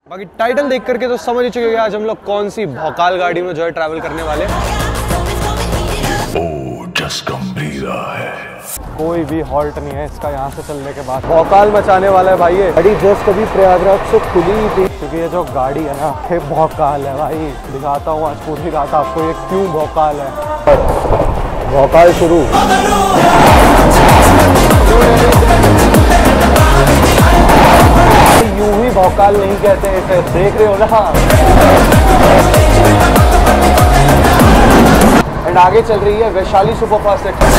बाकी टाइटल देख करके तो समझ ही चुके होंगे आज हम लोग कौन सी भौकाल गाड़ी में जो है ट्रैवल करने वाले। कोई भी हॉल्ट नहीं है इसका यहाँ से चलने के बाद। भौकाल मचाने वाला है भाई ये गाड़ी। जस्ट अभी प्रयागराज से खुली ही थी क्योंकि ये जो गाड़ी है ना ये भौकाल है भाई। दिखाता हूँ आज पूरी रात आपको ये क्यों भौकाल है। भौकाल शुरू। यूं ही भौकाल नहीं कहते इसे, देख रहे हो ना। एंड आगे चल रही है वैशाली सुपरफास्ट एक्सप्रेस।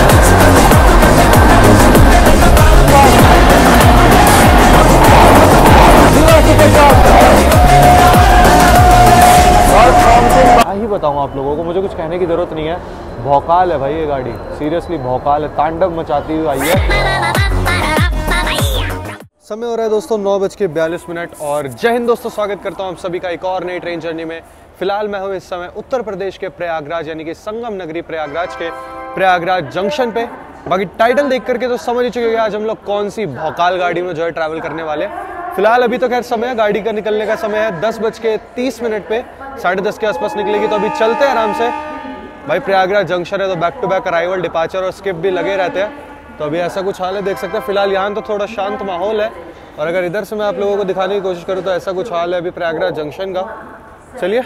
ही बताऊं आप लोगों को, मुझे कुछ कहने की जरूरत नहीं है। भौकाल है भाई ये गाड़ी, सीरियसली भौकाल है, तांडव मचाती हुई आई है। समय हो रहा है दोस्तों 9:42 और जय हिंद दोस्तों, स्वागत करता हूं आप सभी का एक और नई ट्रेन जर्नी में। फिलहाल मैं हूं इस समय उत्तर प्रदेश के प्रयागराज यानी कि संगम नगरी प्रयागराज के प्रयागराज जंक्शन पे। बाकी टाइटल देख करके तो समझ ही चुके होंगे आज हम लोग कौन सी भौकाल गाड़ी में जो है ट्रैवल करने वाले। फिलहाल अभी तो खैर समय है, गाड़ी का निकलने का समय है 10:30 पे, 10:30 के आसपास निकलेगी। तो अभी चलते हैं आराम से भाई। प्रयागराज जंक्शन है तो back to back arrival, departure और स्किप भी लगे रहते हैं। तो अभी ऐसा कुछ हाल है, देख सकते हैं। फिलहाल यहाँ तो थोड़ा शांत माहौल है और अगर इधर से मैं आप लोगों को दिखाने की कोशिश करूँ तो ऐसा कुछ हाल है अभी प्रयागराज जंक्शन का। चलिए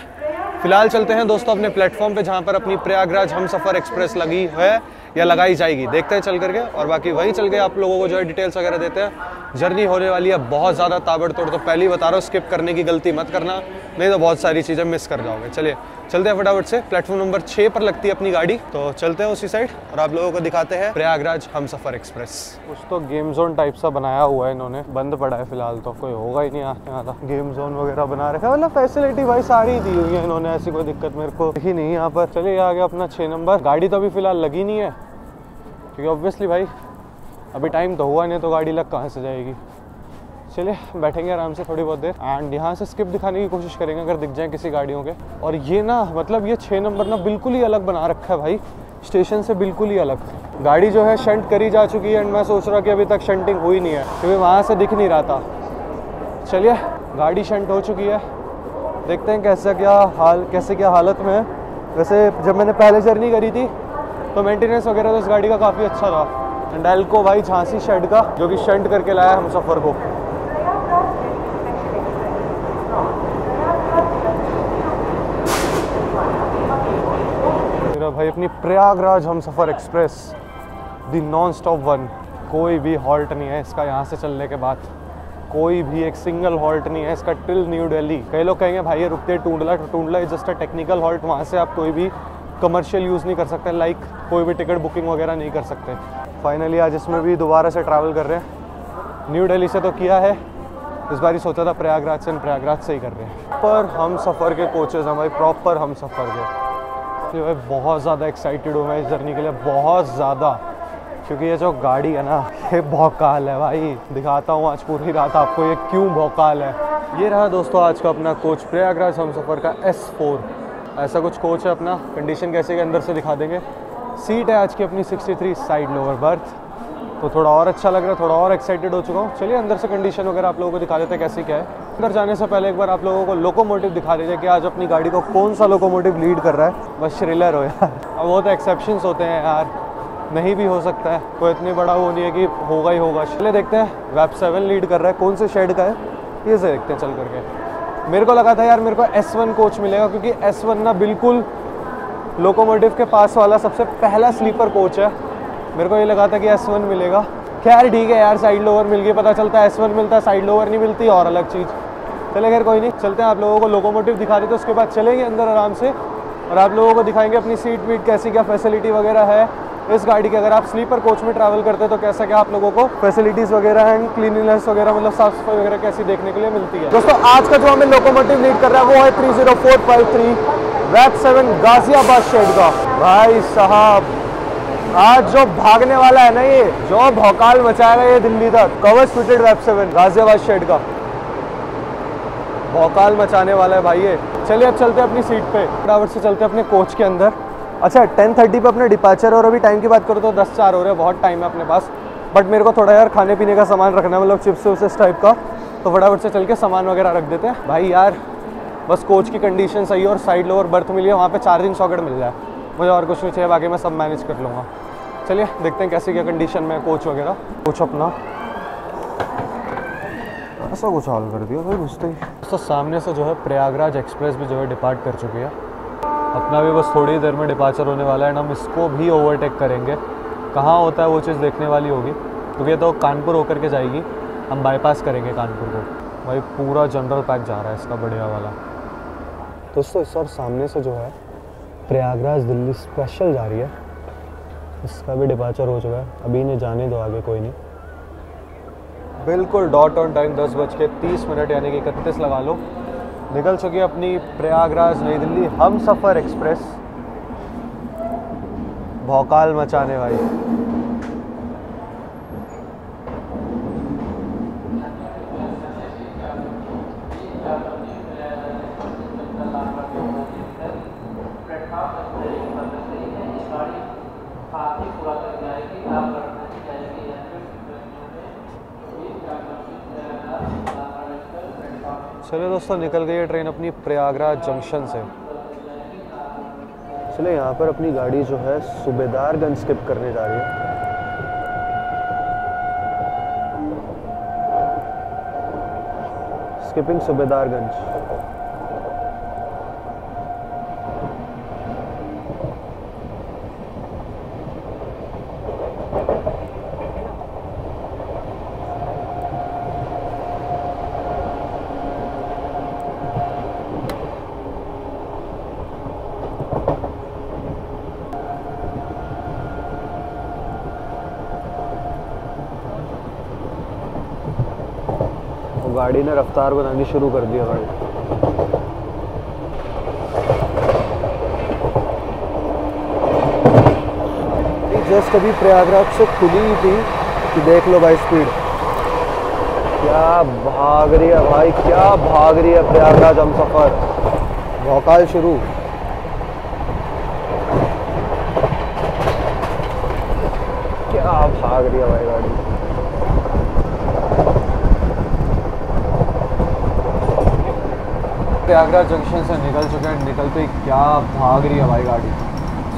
फिलहाल चलते हैं दोस्तों अपने प्लेटफॉर्म पे जहाँ पर अपनी प्रयागराज हमसफर एक्सप्रेस लगी है या लगाई जाएगी। देखते हैं चल करके और बाकी वहीं चल के आप लोगों को जो है डिटेल्स वगैरह देते हैं। जर्नी होने वाली है बहुत ज़्यादा ताबड़तोड़, तो पहले ही बता रहा हूँ स्किप करने की गलती मत करना, नहीं तो बहुत सारी चीज़ें मिस कर जाओगे। चलिए चलते हैं फटाफट से। प्लेटफॉर्म नंबर 6 पर लगती है अपनी गाड़ी, तो चलते हैं उसी साइड और आप लोगों को दिखाते हैं प्रयागराज हमसफर एक्सप्रेस। कुछ तो गेम जोन टाइप सा बनाया हुआ है इन्होंने, बंद पड़ा है फिलहाल, तो कोई होगा ही नहीं आने वाला। गेम जोन वगैरह बना रखा है, मतलब फैसिलिटी भाई सारी दी हुई है इन्होंने, ऐसी कोई दिक्कत मेरे को ही नहीं यहाँ पर। चलिए आ गया अपना 6 नंबर। गाड़ी तो अभी फिलहाल लगी नहीं है क्योंकि ऑब्वियसली भाई अभी टाइम तो हुआ नहीं, तो गाड़ी लग कहाँ से जाएगी। चलिए बैठेंगे आराम से थोड़ी बहुत देर एंड यहाँ से स्किप दिखाने की कोशिश करेंगे अगर दिख जाए किसी गाड़ियों के। और ये ना मतलब ये 6 नंबर ना बिल्कुल ही अलग बना रखा है भाई, स्टेशन से बिल्कुल ही अलग। गाड़ी जो है शंट करी जा चुकी है एंड मैं सोच रहा कि अभी तक शंटिंग हुई नहीं है क्योंकि वहाँ से दिख नहीं रहा था। चलिए गाड़ी शंट हो चुकी है, देखते हैं कैसे क्या हालत में है। वैसे जब मैंने पहले जर्नी करी थी तो मेंटेनेंस वगैरह तो इस गाड़ी का काफ़ी अच्छा था। एंड एल्को भाई झांसी शेड का जो कि शंट करके लाया हम सफ़र को। मेरा भाई अपनी Prayagraj Humsafar express the non stop one. कोई भी हॉल्ट नहीं है इसका यहाँ से चलने के बाद, कोई भी एक सिंगल हॉल्ट नहीं है इसका टिल न्यू दिल्ली। कई लोग कहेंगे भाई ये रुकते Tundla is just a technical halt, वहाँ से आप कोई भी कमर्शियल यूज़ नहीं कर सकते, लाइक कोई भी टिकट बुकिंग वगैरह नहीं कर सकते। फाइनली आज इसमें भी दोबारा से ट्रैवल कर रहे हैं। न्यू दिल्ली से तो किया है, इस बार ही सोचा था प्रयागराज से ही कर रहे हैं। पर हम सफ़र के कोचेज़ हैं भाई, प्रॉपर हम सफ़र के। भाई बहुत ज़्यादा एक्साइटेड हूँ मैं इस जर्नी के लिए, बहुत ज़्यादा, क्योंकि ये जो गाड़ी है ना ये भौकाल है भाई। दिखाता हूँ आज पूरी रात आपको ये क्यों भौकाल है। ये रहा दोस्तों आज का अपना कोच प्रयागराज हमसफर का S4। ऐसा कुछ कोच है अपना। कंडीशन कैसे के अंदर से दिखा देंगे। सीट है आज की अपनी 63 साइड लोअर बर्थ, तो थोड़ा और अच्छा लग रहा है, थोड़ा और एक्साइटेड हो चुका हूँ। चलिए अंदर से कंडीशन वगैरह आप लोगों को दिखा देते हैं कैसी क्या है। अंदर जाने से पहले एक बार आप लोगों को लोकोमोटिव दिखा दीजिए कि आज अपनी गाड़ी को कौन सा लोकोमोटिव लीड कर रहा है। बस श्रिलर हो यार, अब वो तो एक्सेप्शंस होते हैं यार, नहीं भी हो सकता है, कोई इतनी बड़ा वो नहीं है कि होगा ही होगा। चलिए देखते हैं वैप 7 लीड कर रहा है, कौन से शेड का है ये से देखते हैं चल करके। मेरे को लगा था यार मेरे को S1 कोच मिलेगा क्योंकि S1 ना बिल्कुल लोकोमोटिव के पास वाला सबसे पहला स्लीपर कोच है। मेरे को ये लगा था कि S1 मिलेगा। खैर ठीक है यार, साइड लोअर मिल गई, पता चलता है S1 मिलता है, साइड लोअर नहीं मिलती, और अलग चीज़। चले खैर कोई नहीं, चलते हैं आप लोगों को लोकोमोटिव दिखा देते, उसके बाद चलेंगे अंदर आराम से और आप लोगों को दिखाएंगे अपनी सीट वीट कैसी क्या फैसिलिटी वगैरह है इस गाड़ी के। अगर आप स्लीपर कोच में ट्रैवल करते हैं तो कैसा क्या आप लोगों को फैसिलिटीज़ वगैरह एंड क्लीनिनेस वगैरह, मतलब साफ सफाई वगैरह कैसी देखने के लिए मिलती है। दोस्तों आज का जो हमें लोकोमोटिव लीड कर रहा है वो है 30453 वैप 7 गाजियाबाद शेड का। भाई साहब आज जो भागने वाला है ना, ये जो भौकाल मचाएगा ये दिल्ली तक, कवर फिटेड वैप 7 गाजियाबाद शेड का भौकाल मचाने वाला है भाई ये। चलिए अब चलते हैं अपनी सीट पे, फटाफट से चलते हैं अपने कोच के अंदर। अच्छा 10:30 पे अपने डिपार्चर और अभी टाइम की बात करो तो 10:04 हो रहे हैं, बहुत टाइम है अपने पास। बट मेरे को थोड़ा यार खाने पीने का सामान रखना है, मतलब चिप्स विप्स इस टाइप का, तो फटाफट से चल के सामान वगैरह रख देते हैं। भाई यार बस कोच की कंडीशन सही है और साइड लोअर बर्थ मिली है, वहाँ पे चार्जिंग सॉकेट मिल जाए, मुझे और कुछ नहीं चाहिए, बाकी मैं सब मैनेज कर लूँगा। चलिए देखते हैं कैसी क्या कंडीशन में कोच वगैरह। कोच अपना ऐसा कुछ हाल कर दिया भाई घुसते ही। तो सामने से जो है प्रयागराज एक्सप्रेस भी जो है डिपार्ट कर चुकी है, अपना भी बस थोड़ी देर में डिपार्चर होने वाला है। हम इसको भी ओवरटेक करेंगे, कहाँ होता है वो चीज़ देखने वाली होगी, क्योंकि तो कानपुर होकर के जाएगी, हम बाईपास करेंगे कानपुर को। भाई पूरा जनरल पैक जा रहा है इसका, बढ़िया वाला। दोस्तों इस और सामने से जो है प्रयागराज दिल्ली स्पेशल जा रही है, इसका भी डिपार्चर हो चुका है। अभी इन्हें जाने दो आगे, कोई नहीं। बिल्कुल डॉट ऑन टाइम 10:30 यानी कि 31 लगा लो, निकल चुकी है अपनी प्रयागराज नई दिल्ली हम सफ़र एक्सप्रेस, भौकाल मचाने वाली। चलिए दोस्तों निकल गई है ट्रेन अपनी प्रयागराज जंक्शन से। चलिए यहाँ पर अपनी गाड़ी जो है सूबेदारगंज स्किप करने जा रही है। स्किपिंग सूबेदारगंज। गाड़ी ने रफ्तार बनानी शुरू कर दिया भाई। जस्ट अभी प्रयागराज से खुली ही थी कि देख लो भाई स्पीड क्या भाग रही है भाई, क्या भाग रही है प्रयागराज हमसफर, भौकाल शुरू। क्या भाग रही है भाई गाड़ी। प्रयागराज जंक्शन से निकल चुके हैं, निकलते ही क्या भाग रही है भाई गाड़ी,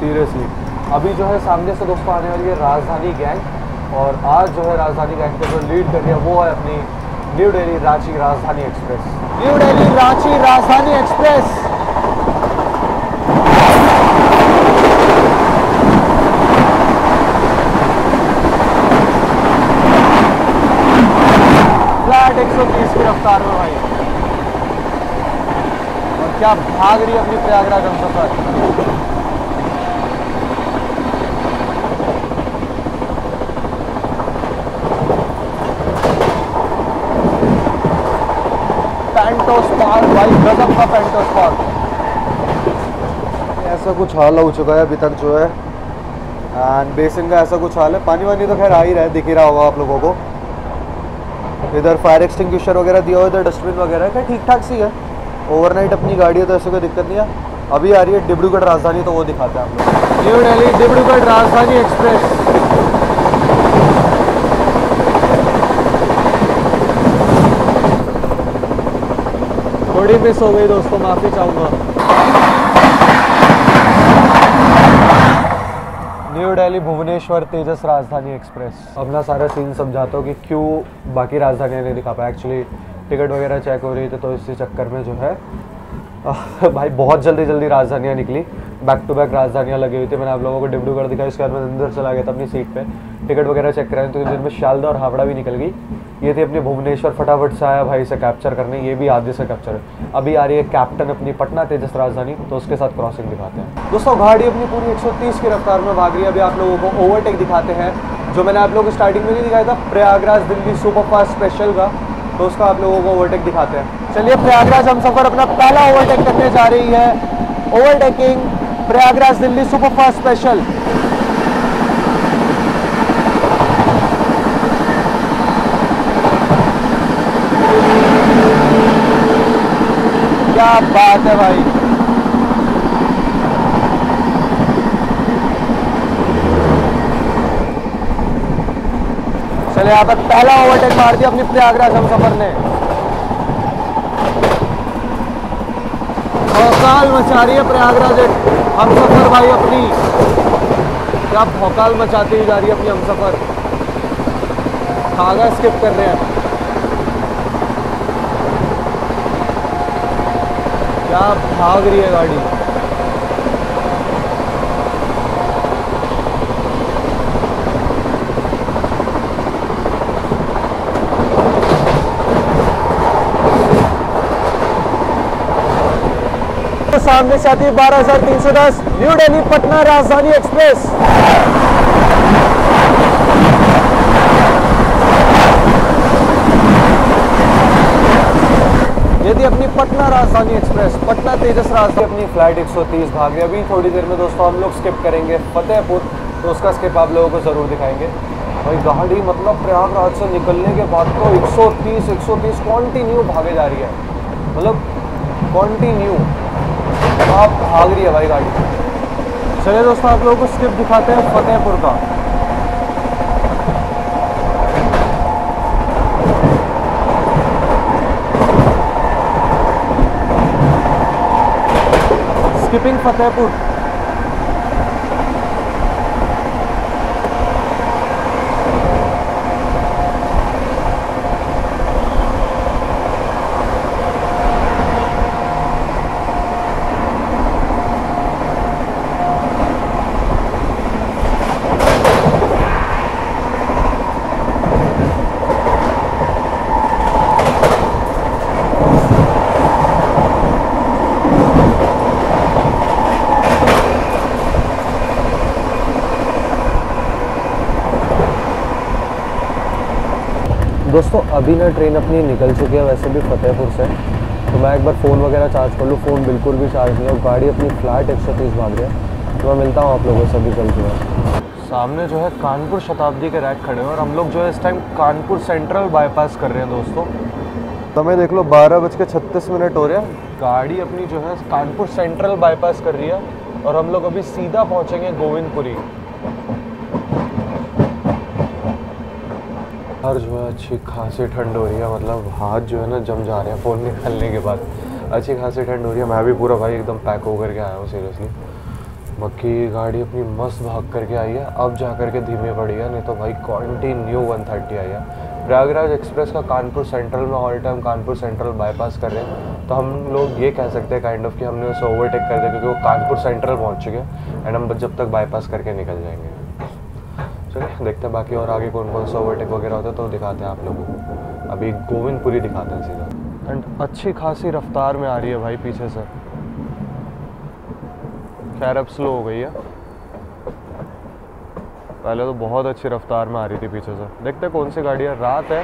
सीरियसली। अभी जो है सामने से दोस्तों आने वाली है राजधानी गैंग, और आज जो है राजधानी गैंग को जो लीड कर रही है वो है अपनी new Delhi Ranchi Rajdhani express. New Delhi Ranchi Rajdhani express. Flat 130 की रफ्तार में भाई, क्या भाग रही है अपनी प्रयागराज हमसफर। पेंटोस पार्क भाई, गजब का पेंटोस पार्क। ऐसा कुछ हाल हो चुका है अभी तक जो है, एंड बेसिन का ऐसा कुछ हाल है। पानी वानी तो खैर आ ही रहा है, दिख ही रहा होगा आप लोगों को। इधर फायर एक्सटिंग्विशर वगैरह दिया हुआ, इधर डस्टबिन वगैरह है, ठीक ठाक सी है। ओवरनाइट अपनी गाड़ी है तो ऐसे कोई दिक्कत नहीं है। अभी आ रही है डिब्रूगढ़ राजधानी, तो वो दिखाते हैं आप लोग। New Delhi Dibrugarh Rajdhani express. थोड़ी मिस हो गई दोस्तों, माफ़ी चाहूँगा। न्यू दिल्ली भुवनेश्वर तेजस राजधानी एक्सप्रेस। अपना सारा सीन समझाता हूँ कि क्यों बाकी राजधानियाँ नहीं दिखा पाया। एक्चुअली टिकट वगैरह चेक हो रही थी, तो इसी चक्कर में जो है भाई बहुत जल्दी राजधानियाँ निकली, बैक टू बैक राजधानियाँ लगी हुई थी। मैंने आप लोगों को डिब्रूगढ़ दिखाई, उसके बाद मैं अंदर चला गया था अपनी सीट पे, टिकट वगैरह चेक कराए, तो जिनमें शालदा और हावड़ा भी निकल गई। ये थी अपनी भुवनेश्वर, फटाफट से आया भाई इसे कैप्चर करने, ये भी आधे से कैप्चर है। अभी आ रही है कैप्टन अपनी पटना तेजस राजधानी, तो उसके साथ क्रॉसिंग दिखाते हैं। दोस्तों गाड़ी अपनी पूरी 130 की रफ्तार में भाग रही है। अभी आप लोगों को ओवरटेक दिखाते हैं, जो मैंने आप लोगों को स्टार्टिंग में नहीं दिखाया था, प्रयागराज दिल्ली सुपरफास्ट स्पेशल का, तो उसका आप लोगों को ओवरटेक दिखाते हैं। चलिए प्रयागराज हमसफर अपना पहला ओवरटेक करने जा रही है। Overtaking Prayagraj Delhi superfast special. क्या बात है भाई, चले यहाँ पर पहला ओवरटेक मार दिया अपनी प्रयागराज हमसफर ने। भौकाल मचा रही है प्रयागराज हम सफर भाई अपनी, क्या भौकाल मचाती हुई जा रही है अपनी हम सफर। खागा स्किप कर रहे हैं, क्या भाग रही है गाड़ी। तो सामने से आती है 12,310 न्यू दिल्ली पटना राजधानी एक्सप्रेस। ये थी अपनी पटना राजधानी एक्सप्रेस, पटना तेजस राजधानी। अपनी फ्लाइट 130 भाग रही है। अभी थोड़ी देर में दोस्तों हम लोग स्किप करेंगे फतेहपुर, तो उसका स्किप आप लोगों को ज़रूर दिखाएंगे। भाई गाड़ी मतलब प्रयागराज से निकलने के बाद तो 130 कॉन्टिन्यू भागे जा रही है, मतलब कॉन्टिन्यू आप भाग रही है भाई गाड़ी। चलिए दोस्तों आप लोगों को स्किप दिखाते हैं फतेहपुर का। स्किपिंग फतेहपुर। दोस्तों अभी ना ट्रेन अपनी निकल चुकी है वैसे भी फतेहपुर से, तो मैं एक बार फ़ोन वगैरह चार्ज कर लूँ। फ़ोन बिल्कुल भी चार्ज नहीं है और गाड़ी अपनी फ्लैट 130 भाग रही है। तो मैं मिलता हूँ आप लोगों से अभी चल चुका। सामने जो है कानपुर शताब्दी के रैक खड़े हैं और हम लोग जो है इस टाइम कानपुर सेंट्रल बाईपास कर रहे हैं दोस्तों। समय देख लो 12:36 हो रहे हैं। गाड़ी अपनी जो है कानपुर सेंट्रल बाईपास कर रही है और हम लोग अभी सीधा पहुँचेंगे गोविंदपुरी। हर जो है अच्छी खासी ठंड हो रही है, मतलब हाथ जो है ना जम जा रहे हैं फ़ोन निकालने के बाद। अच्छी खासी ठंड हो रही है। मैं भी पूरा भाई एकदम पैक होकर के आया हूँ सीरियसली। बाकी गाड़ी अपनी मस्त भाग करके आई है, अब जा कर के धीमी पड़ी है, नहीं तो भाई कॉन्टिन्यू 130 आई है। प्रयागराज एक्सप्रेस का कानपुर सेंट्रल में all time Kanpur central bypass कर रहे हैं, तो हम लोग ये कह सकते हैं काइंड ऑफ कि हमने उसे ओवरटेक कर दिया क्योंकि वो कानपुर सेंट्रल पहुँच चुके हैं एंड हम जब तक बाईपास करके निकल जाएंगे। चलिए देखते हैं बाकी और आगे कौन कौन सा ओवरटेक वगैरह होता है तो दिखाते हैं आप लोगों को। अभी गोविंदपुरी दिखाते हैं सीधा। एंड अच्छी खासी रफ्तार में आ रही है भाई पीछे से, खैर अब स्लो हो गई है, पहले तो बहुत अच्छी रफ्तार में आ रही थी पीछे से। देखते हैं कौन सी गाड़ी है, रात है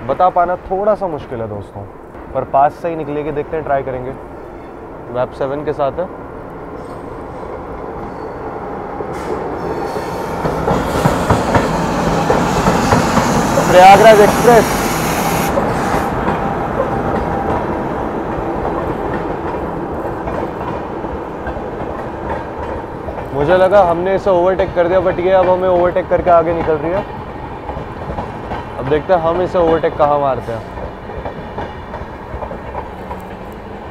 बता पाना थोड़ा सा मुश्किल है दोस्तों, पर पास से ही निकलेगी। देखते हैं, ट्राई करेंगे। वैप 7 के साथ है। प्रयागराज एक्सप्रेस। मुझे लगा हमने इसे ओवरटेक कर दिया, बट ये अब हमें ओवरटेक करके आगे निकल रही है। अब देखते हैं हम इसे ओवरटेक कहाँ मारते हैं।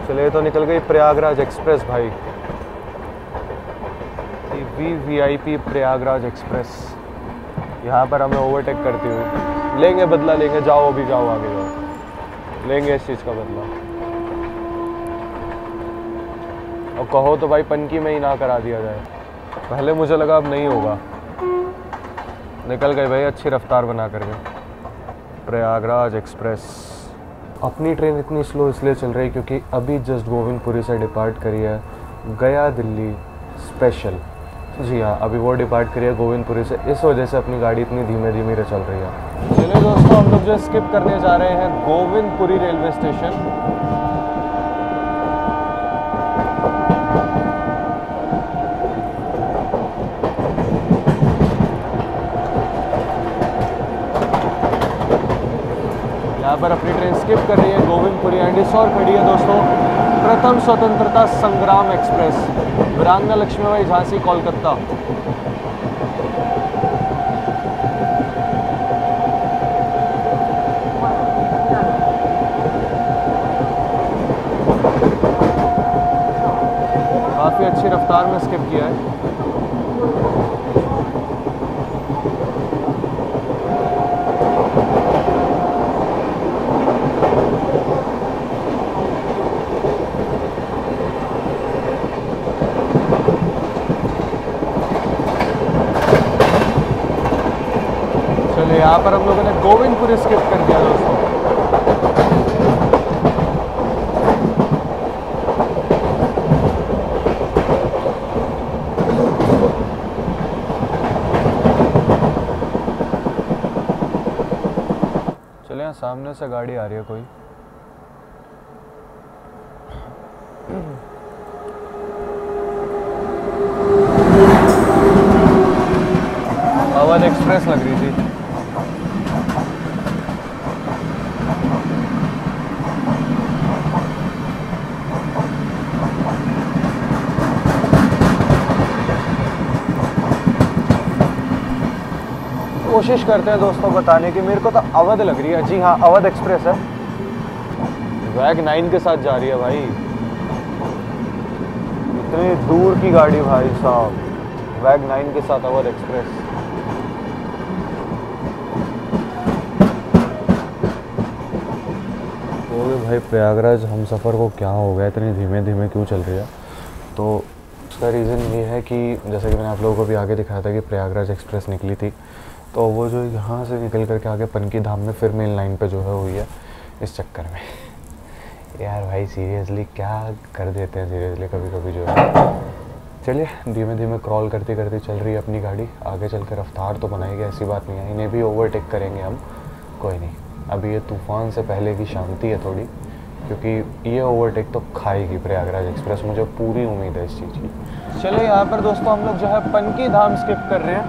चलिए तो निकल गई प्रयागराज एक्सप्रेस भाई, VVIP प्रयागराज एक्सप्रेस। यहाँ पर हमें ओवरटेक करती हुई लेंगे, बदला लेंगे। जाओ अभी जाओ, आगे जाओ, लेंगे इस चीज़ का बदला। और कहो तो भाई पनकी में ही ना करा दिया जाए। पहले मुझे लगा अब नहीं होगा, निकल गए भाई अच्छी रफ्तार बना करके। प्रयागराज एक्सप्रेस। अपनी ट्रेन इतनी स्लो इसलिए चल रही है क्योंकि अभी जस्ट गोविंदपुरी से डिपार्ट करी है गया दिल्ली स्पेशल। जी हाँ, अभी वो डिपार्ट करी है गोविंदपुरी से, इस वजह से अपनी गाड़ी इतनी धीमे धीमे चल रही है। चलिए दोस्तों हम लोग जो स्किप करने जा रहे हैं गोविंदपुरी रेलवे स्टेशन। यहाँ पर अपनी ट्रेन स्किप कर रही है गोविंदपुरी एंड इस और खड़ी है दोस्तों प्रथम स्वतंत्रता संग्राम एक्सप्रेस, वीरांगना लक्ष्मीबाई झांसी कोलकाता। रफ्तार में स्किप किया है। चलिए यहाँ पर हम लोगों ने गोविंदपुर स्किप कर दिया दोस्तों। चलिए यहाँ सामने से गाड़ी आ रही है कोई। अवध एक्सप्रेस लग रही थी। कोशिश करते हैं दोस्तों बताने की, मेरे को तो अवध लग रही है। जी हाँ, अवध एक्सप्रेस है। वैग 9 के साथ जा रही है भाई। इतनी दूर की गाड़ी भाई साहब, वैग 9 के साथ अवध एक्सप्रेस। तो भाई प्रयागराज हम सफ़र को क्या हो गया, इतनी धीमे धीमे क्यों चल रही है? तो उसका रीज़न ये है कि जैसे कि मैंने आप लोगों को भी आगे दिखाया था कि प्रयागराज एक्सप्रेस निकली थी, तो वो जो यहाँ से निकल करके आगे पनकी धाम में फिर मेन लाइन पे जो है हुई है। इस चक्कर में यार भाई सीरियसली क्या कर देते हैं सीरियसली कभी कभी जो है। चलिए धीमे धीमे क्रॉल करते करते चल रही है अपनी गाड़ी। आगे चल कर रफ्तार तो बनाएगी, ऐसी बात नहीं है। इन्हें भी ओवरटेक करेंगे हम, कोई नहीं। अभी ये तूफ़ान से पहले की शांति है थोड़ी, क्योंकि ये ओवरटेक तो खाएगी प्रयागराज एक्सप्रेस, मुझे पूरी उम्मीद है इस चीज़ की। चलिए यहाँ पर दोस्तों हम लोग जो है पनकी धाम स्किप कर रहे हैं।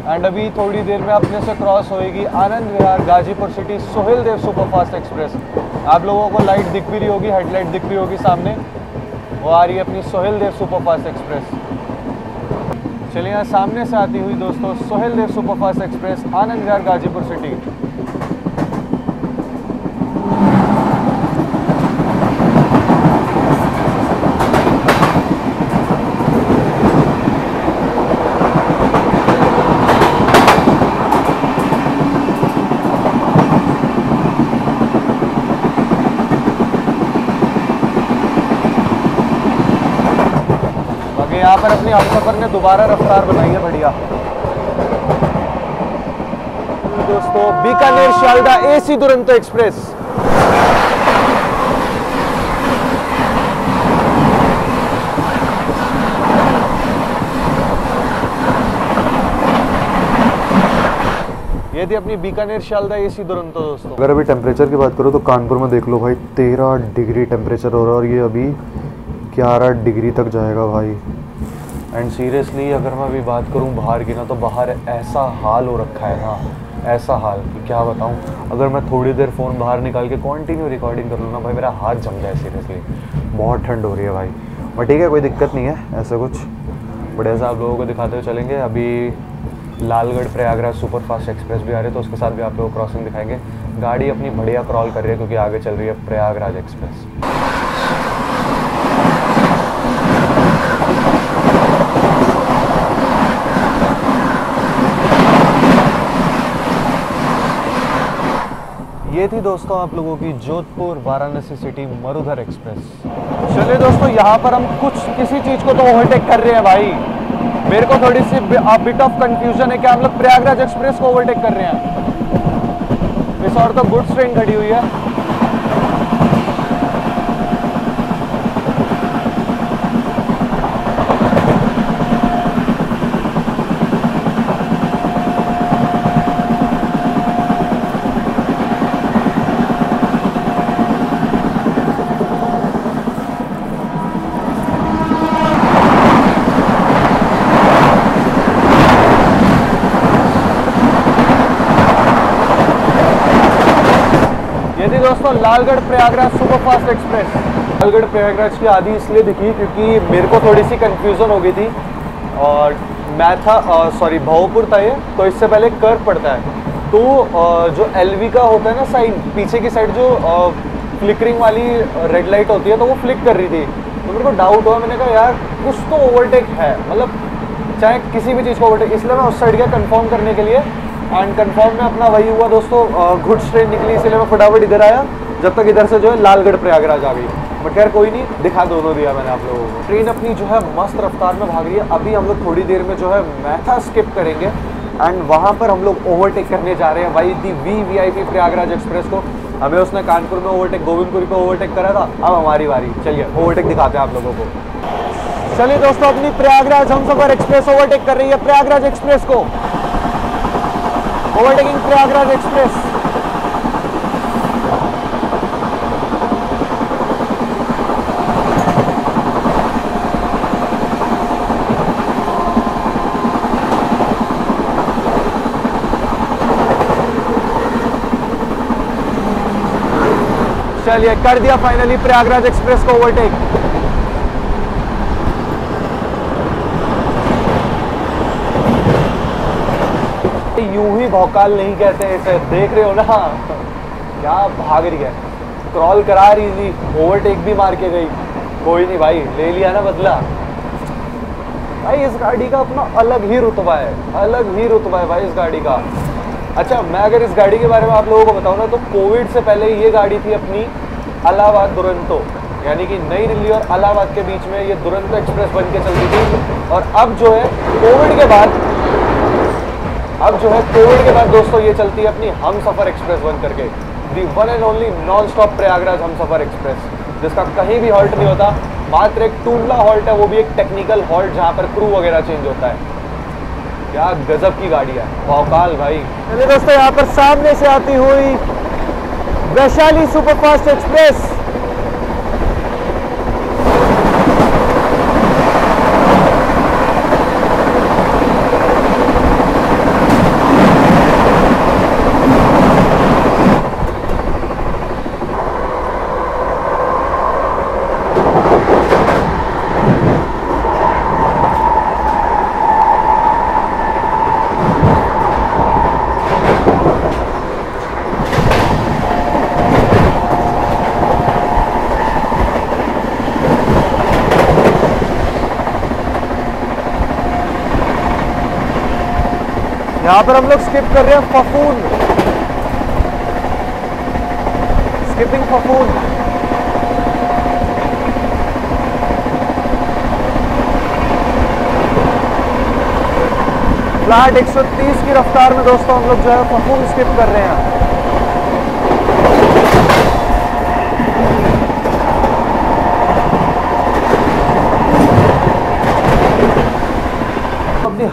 एंड अभी थोड़ी देर में अपने से क्रॉस होएगी आनंद विहार गाजीपुर सिटी सोहेल देव सुपरफास्ट एक्सप्रेस। आप लोगों को लाइट दिख भी रही होगी, हेडलाइट दिख रही होगी सामने, वो आ रही है अपनी सोहेल देव सुपरफास्ट एक्सप्रेस। चलिए यहाँ सामने से आती हुई दोस्तों सोहेल देव superfast express Anand Vihar Ghazipur city. यहाँ पर अपनी हमसफर ने दोबारा रफ्तार बनाई है बढ़िया। दोस्तों बीकानेर शालदा एसी दुरंतो एक्सप्रेस। ये थी अपनी बीकानेर शालदा एसी दुरंतो दोस्तों। अगर अभी टेम्परेचर की बात करो तो कानपुर में देख लो भाई 13 डिग्री टेम्परेचर हो रहा है, और ये अभी 11 डिग्री तक जाएगा भाई। एंड सीरियसली अगर मैं अभी बात करूं बाहर की ना, तो बाहर ऐसा हाल हो रखा है ना, ऐसा हाल कि क्या बताऊं। अगर मैं थोड़ी देर फ़ोन बाहर निकाल के कंटिन्यू रिकॉर्डिंग कर लूँ ना भाई, मेरा हाथ जम जाए सीरियसली। बहुत ठंड हो रही है भाई, बट ठीक है कोई दिक्कत नहीं है। ऐसा कुछ बढ़िया सा आप लोगों को दिखाते हुए चलेंगे। अभी लालगढ़ प्रयागराज सुपरफास्ट एक्सप्रेस भी आ रही है, तो उसके साथ भी आप लोगों को क्रॉसिंग दिखाएंगे। गाड़ी अपनी बढ़िया क्रॉल कर रही है क्योंकि आगे चल रही है प्रयागराज एक्सप्रेस। ये थी दोस्तों आप लोगों की जोधपुर वाराणसी सिटी मरुधर एक्सप्रेस। चलिए दोस्तों यहाँ पर हम किसी चीज़ को तो ओवरटेक कर रहे हैं भाई। मेरे को थोड़ी सी बिट ऑफ कंफ्यूजन है कि हम लोग प्रयागराज एक्सप्रेस को ओवरटेक कर रहे हैं। इस और तो गुड्स ट्रेन खड़ी हुई है। दोस्तों लालगढ़ प्रयागराज सुपरफास्ट एक्सप्रेस। लालगढ़ प्रयागराज की आधी इसलिए दिखी क्योंकि मेरे को थोड़ी सी कंफ्यूजन हो गई थी, और मैं था भवपुर था ये, तो इससे पहले कर्व पड़ता है। तो जो एलवी का होता है ना साइन, पीछे की साइड जो फ्लिकरिंग वाली रेड लाइट होती है, तो वो फ्लिक कर रही थी। तो मेरे को डाउट हुआ, मैंने कहा यार कुछ तो ओवरटेक है, मतलब चाहे किसी भी चीज़ को ओवरटेक, इसलिए मैं उस साइड गया कंफर्म करने के लिए। एंड कंफर्म में अपना वही हुआ दोस्तों, गुड्स ट्रेन निकली, इसलिए मैं फटाफट इधर आया, जब तक इधर से जो है लालगढ़ प्रयागराज आ गई। बट यार कोई नहीं, दिखा दोनों दिया मैंने आप लोगों को। ट्रेन अपनी जो है मस्त रफ्तार में भाग रही है। अभी हम लोग थोड़ी देर में जो है मैथा स्किप करेंगे एंड वहाँ पर हम लोग ओवरटेक करने जा रहे हैं भाई दी VIP प्रयागराज एक्सप्रेस को। हमें उसने कानपुर में ओवरटेक, गोविंदपुरी पे ओवरटेक करा था, अब हमारी बारी। चलिए ओवरटेक दिखाते हैं आप लोगों को। चलिए दोस्तों, अपनी प्रयागराज हमसफर एक्सप्रेस ओवरटेक कर रही है प्रयागराज एक्सप्रेस को। Overtaking Prayagraj express. चलिए कर दिया फाइनली प्रयागराज एक्सप्रेस को ओवरटेक। यूं ही भौकाल नहीं कहते इसे, देख रहे हो ना क्या भाग रही है, क्रॉल करा रही थी, ओवरटेक भी मार के गई। कोई नहीं भाई, ले लिया ना बदला। भाई इस गाड़ी का अपना अलग ही रुतबा है, अलग ही रुतबा है भाई इस गाड़ी का। अच्छा, मैं अगर इस गाड़ी के बारे में आप लोगों को बताऊं ना, तो कोविड से पहले ये गाड़ी थी अपनी इलाहाबाद दुरंतो, यानी कि नई दिल्ली और इलाहाबाद के बीच में ये दुरंतो एक्सप्रेस बन के चलती थी। और अब जो है कोविड के बाद दोस्तों ये चलती है अपनी हमसफर एक्सप्रेस बन करके, the one and only non stop Prayagraj Humsafar express, जिसका कहीं भी हॉल्ट नहीं होता। मात्र एक टूंडला हॉल्ट है, वो भी एक टेक्निकल हॉल्ट जहाँ पर क्रू वगैरह चेंज होता है। क्या गजब की गाड़ी है, भौकाल भाई। चलिए दोस्तों, यहाँ पर सामने से आती हुई वैशाली सुपरफास्ट एक्सप्रेस। यहाँ पर हम लोग स्किप कर रहे हैं फफून, स्किपिंग फफून। फ्लैट 130 की रफ्तार में दोस्तों हम लोग जो है फफून स्किप कर रहे हैं।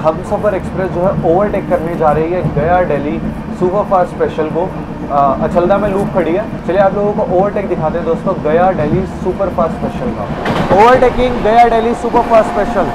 हमसफर एक्सप्रेस जो है ओवरटेक करने जा रही है गया दिल्ली सुपरफास्ट स्पेशल को। अचलदा में लूप खड़ी है। चलिए आप लोगों को ओवरटेक दिखाते हैं दोस्तों गया दिल्ली सुपरफास्ट स्पेशल का। ओवरटेकिंग गया दिल्ली सुपरफास्ट स्पेशल।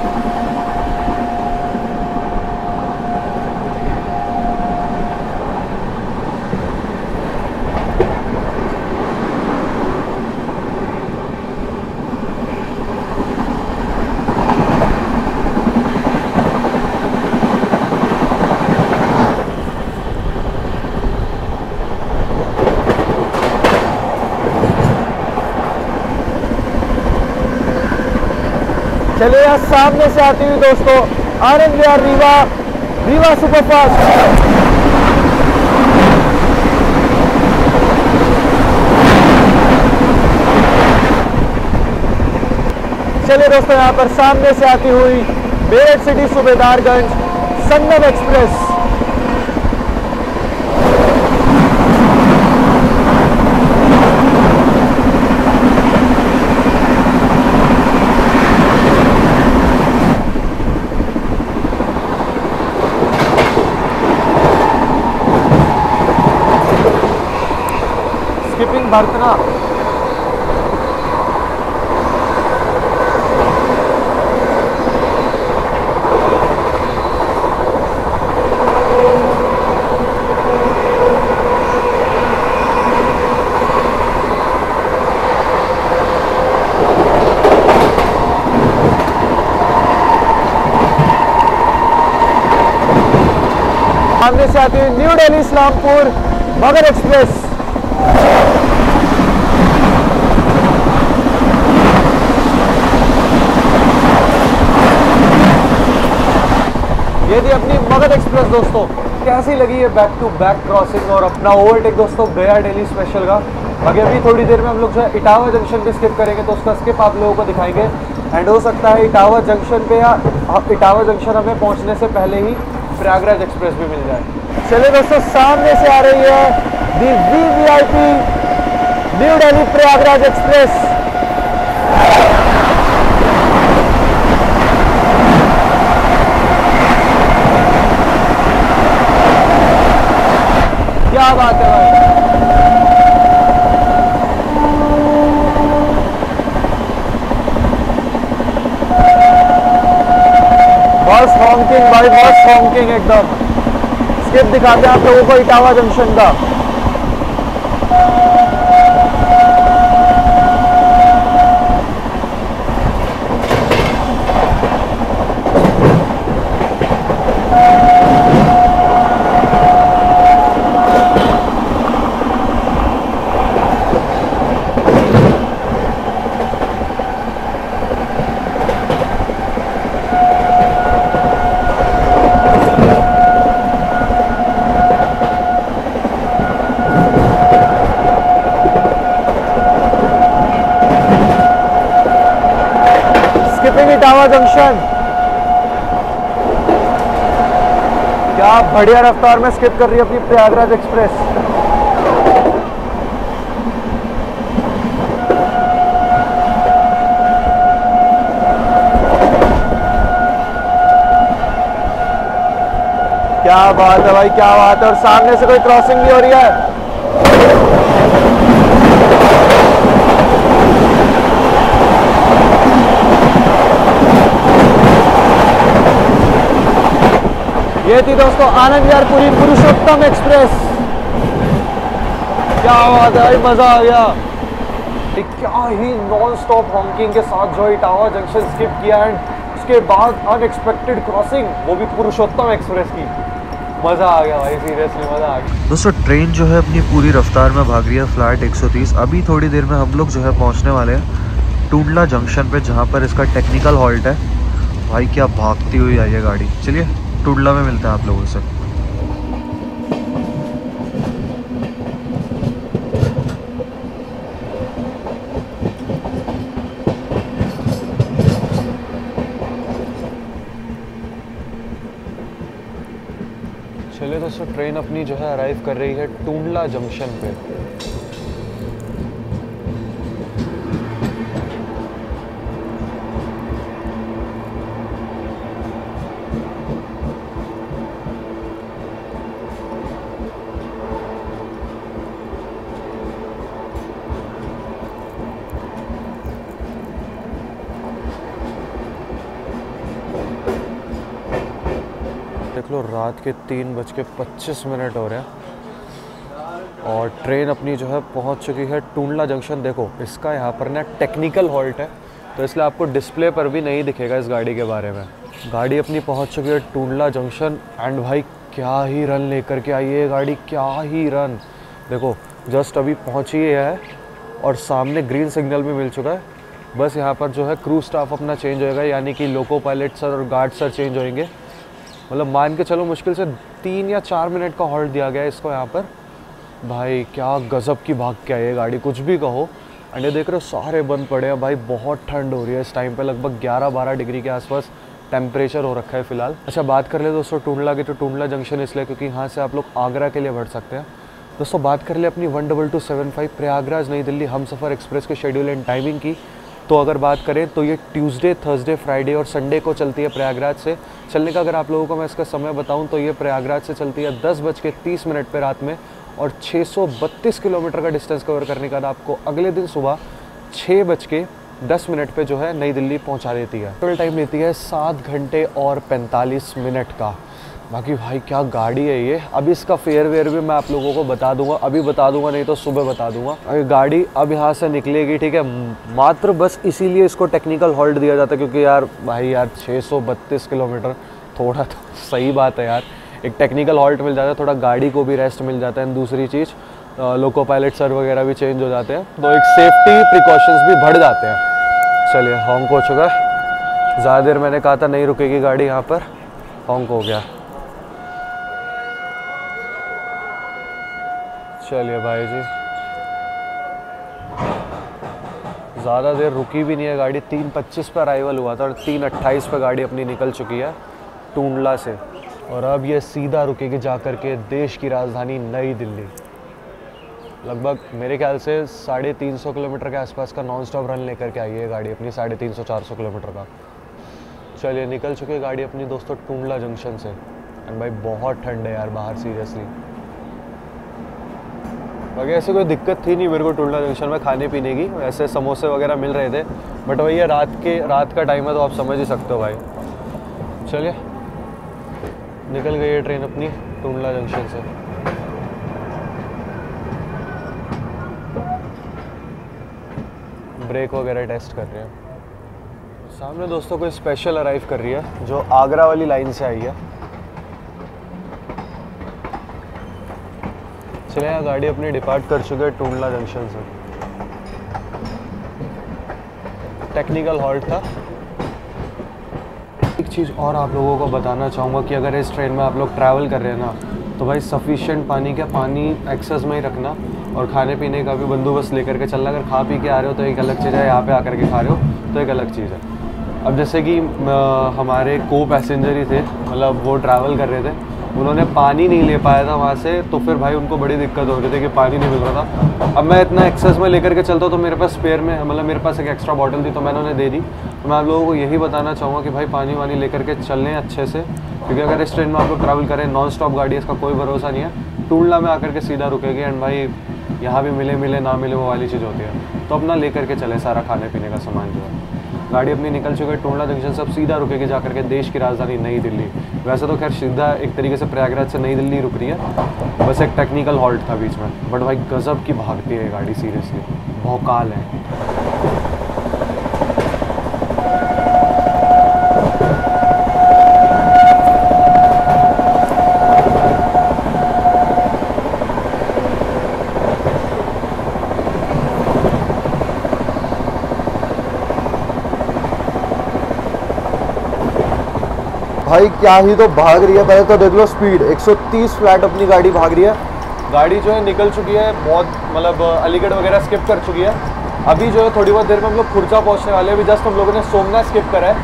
चलिए यहाँ सामने से आती हुई दोस्तों आनंद विहार रीवा सुपरफास्ट। चलिए दोस्तों, यहाँ पर सामने से आती हुई मेरठ सिटी सूबेदारगंज संगम एक्सप्रेस। स्किपिंग भरतना। सामने से आती हुई न्यू दिल्ली इस्लामपुर मगध एक्सप्रेस। ये थी अपनी मगध एक्सप्रेस दोस्तों। कैसी लगी ये बैक टू बैक क्रॉसिंग और अपना ओवरटेक दोस्तों गया डेली स्पेशल का। बाकी अभी थोड़ी देर में हम लोग जो है इटावा जंक्शन पे स्किप करेंगे, तो उसका स्किप आप लोगों को दिखाएंगे। एंड हो सकता है इटावा जंक्शन पे या इटावा जंक्शन हमें पहुंचने से पहले ही प्रयागराज एक्सप्रेस भी मिल जाए। चलिए दोस्तों, सामने से आ रही है दी VVIP new Delhi Prayagraj express. क्या बात है भाई, बस हॉकिंग भाई, बस हॉकिंग एकदम। स्किप दिखाते हैं आप लोगों को इटावा जंक्शन का। इटावा जंक्शन, क्या बढ़िया रफ्तार में स्किप कर रही है अपनी प्रयागराज एक्सप्रेस। क्या बात है भाई, क्या बात है। और सामने से कोई क्रॉसिंग भी हो रही है। ये थी दोस्तों आनंद विहारपुरी पुरुषोत्तम एक्सप्रेस। क्या बात है भाई, मजा आ गया। क्या ही नॉन स्टॉप हॉकिंग के साथ जो इटावा जंक्शन स्किप किया एंड उसके बाद अनएक्सपेक्टेड क्रॉसिंग, वो भी पुरुषोत्तम एक्सप्रेस की। मजा आ गया भाई, सीरियसली मजा आ गया दोस्तों। ट्रेन जो है अपनी पूरी रफ्तार में भाग रही है, फ्लैट 130। अभी थोड़ी देर में हम लोग जो है पहुंचने वाले हैं टुंडला जंक्शन पे, जहां पर इसका टेक्निकल हॉल्ट है। भाई क्या भागती हुई आई है गाड़ी। चलिए टुंडला में मिलते हैं आप लोगों से। चलिए दोस्तों, ट्रेन अपनी जो है अराइव कर रही है टुंडला जंक्शन पे। देख लो, रात के 3:25 हो रहे हैं और ट्रेन अपनी जो है पहुंच चुकी है टुंडला जंक्शन। देखो, इसका यहाँ पर ना टेक्निकल हॉल्ट है, तो इसलिए आपको डिस्प्ले पर भी नहीं दिखेगा इस गाड़ी के बारे में। गाड़ी अपनी पहुंच चुकी है टुंडला जंक्शन एंड भाई क्या ही रन लेकर के आई है ये गाड़ी, क्या ही रन। देखो जस्ट अभी पहुँची है और सामने ग्रीन सिग्नल भी मिल चुका है। बस यहाँ पर जो है क्रू स्टाफ अपना चेंज होएगा, यानी कि लोको पायलट सर और गार्ड सर चेंज होंगे। मतलब मान के चलो मुश्किल से 3 या 4 मिनट का हॉल्ट दिया गया है इसको यहाँ पर। भाई क्या गज़ब की भाग के आई है गाड़ी, कुछ भी कहो। एंड ये देख रहे हो सारे बंद पड़े हैं भाई, बहुत ठंड हो रही है इस टाइम पे। लगभग 11-12 डिग्री के आसपास टेम्परेचर हो रखा है फ़िलहाल। अच्छा, बात कर ले दोस्तों टुंडला की, तो टुंडला जंक्शन इसलिए क्योंकि यहाँ से आप लोग आगरा के लिए बढ़ सकते हैं। दोस्तों बात कर ले अपनी 12275 प्रयागराज नई दिल्ली हमसफ़र एक्सप्रेस के शेड्यूल एंड टाइमिंग की, तो अगर बात करें तो ये ट्यूसडे, थर्सडे, फ्राइडे और संडे को चलती है प्रयागराज से। चलने का अगर आप लोगों को मैं इसका समय बताऊं तो ये प्रयागराज से चलती है 10:30 पे रात में और 632 किलोमीटर का डिस्टेंस कवर करने के बाद आपको अगले दिन सुबह 6:10 पे जो है नई दिल्ली पहुंचा देती है। टोटल टाइम लेती है 7 घंटे और 45 मिनट का। बाकी भाई क्या गाड़ी है ये। अभी इसका फेयर वेयर भी मैं आप लोगों को बता दूंगा, अभी बता दूंगा नहीं तो सुबह बता दूंगा। अगर गाड़ी अब यहाँ से निकलेगी, ठीक है, मात्र बस इसीलिए इसको टेक्निकल हॉल्ट दिया जाता है क्योंकि यार भाई यार 632 किलोमीटर थोड़ा तो सही बात है यार, एक टेक्निकल हॉल्ट मिल जाता है, थोड़ा गाड़ी को भी रेस्ट मिल जाता है। दूसरी चीज़ लोको पायलट सर वगैरह भी चेंज हो जाते हैं, तो एक सेफ्टी प्रिकॉशंस भी बढ़ जाते हैं। चलिए हॉन्क हो चुका है, ज़्यादा देर मैंने कहा था नहीं रुकेगी गाड़ी यहाँ पर, हॉन्क हो गया। चलिए भाई जी, ज़्यादा देर रुकी भी नहीं है गाड़ी। 3:25 पर अराइवल हुआ था और 3:28 पर गाड़ी अपनी निकल चुकी है टूंडला से। और अब ये सीधा रुकेगी जा कर के देश की राजधानी नई दिल्ली। लगभग मेरे ख्याल से 350 किलोमीटर के आसपास का नॉन स्टॉप रन लेकर के आई है गाड़ी अपनी, 350-400 किलोमीटर का। चलिए निकल चुकी है गाड़ी अपनी दोस्तों टूंडला जंक्शन से। एंड भाई बहुत ठंड है यार बाहर, सीरियसली। बाकी ऐसे कोई दिक्कत थी नहीं मेरे को टूंडला जंक्शन में खाने पीने की, वैसे समोसे वगैरह मिल रहे थे, बट वही है रात का टाइम है तो आप समझ ही सकते हो भाई। चलिए निकल गई है ट्रेन अपनी टूंडला जंक्शन से। ब्रेक वगैरह टेस्ट कर रहे हैं। सामने दोस्तों कोई स्पेशल अराइव कर रही है जो आगरा वाली लाइन से आई है। चलिए यहाँ गाड़ी अपनी डिपार्ट कर चुके हैं टूंडला जंक्शन से। टेक्निकल हॉल्ट था। एक चीज़ और आप लोगों को बताना चाहूँगा कि अगर इस ट्रेन में आप लोग ट्रैवल कर रहे हैं ना, तो भाई सफिशिएंट पानी एक्सेस में ही रखना और खाने पीने का भी बंदोबस्त लेकर के चलना। अगर खा पी के आ रहे हो तो एक अलग चीज़ है, यहाँ पे आकर के खा रहे हो तो एक अलग चीज़ है। अब जैसे कि हमारे को पैसेंजर ही थे, मतलब वो ट्रैवल कर रहे थे, उन्होंने पानी नहीं ले पाया था वहाँ से, तो फिर भाई उनको बड़ी दिक्कत हो रही थी कि पानी नहीं मिल रहा था। अब मैं इतना एक्सेस में लेकर के चलता हूँ तो मेरे पास स्पेयर में, मतलब मेरे पास एक एक्स्ट्रा बॉटल थी तो मैंने उन्हें दे दी। तो मैं आप लोगों को यही बताना चाहूँगा कि भाई पानी वानी लेकर के चलें अच्छे से, क्योंकि अगर इस ट्रेन में आप लोग ट्रैवल करें, नॉन स्टॉप गाड़ी है, इसका कोई भरोसा नहीं है। टूंडला में आकर के सीधा रुकेगी एंड भाई यहाँ भी मिले ना मिले वो वाली चीज़ होती है। तो अपना लेकर के चले सारा खाने पीने का सामान जो है। गाड़ी अपनी निकल चुकी है टूंडला जंक्शन से, अब सीधा रुकेगी जाकर के देश की राजधानी नई दिल्ली। वैसे तो खैर सीधा एक तरीके से प्रयागराज से नई दिल्ली रुक रही है, बस एक टेक्निकल हॉल्ट था बीच में। बट भाई गजब की भागती है गाड़ी, सीरियसली भौकाल है। भाई क्या ही तो भाग रही है, पहले तो देख लो स्पीड 130 फ्लैट अपनी गाड़ी भाग रही है। गाड़ी जो है निकल चुकी है बहुत, मतलब अलीगढ़ वगैरह स्किप कर चुकी है। अभी जो है थोड़ी बहुत देर में हम लोग खुर्जा पहुंचने वाले हैं। अभी जस्ट हम लोगों ने सोमनाथ स्किप करा है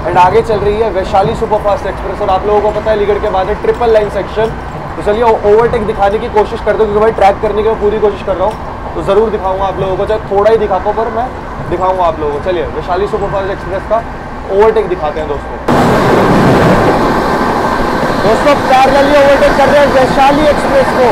एंड आगे चल रही है वैशाली सुपरफास्ट एक्सप्रेस। और आप लोगों को पता है अलीगढ़ के बाद है ट्रिपल लाइन सेक्शन। तो चलिए ओवरटेक दिखाने की कोशिश करते हो, क्योंकि भाई ट्रैक करने की मैं पूरी कोशिश कर रहा हूँ, तो ज़रूर दिखाऊंगा आप लोगों को, चाहे थोड़ा ही दिखा पाऊँ पर मैं दिखाऊंगा आप लोगों को। चलिए वैशाली सुपरफास्ट एक्सप्रेस का ओवरटेक दिखाते हैं दोस्तों। पैरेलली ओवरटेक कर रहे हैं वैशाली एक्सप्रेस को।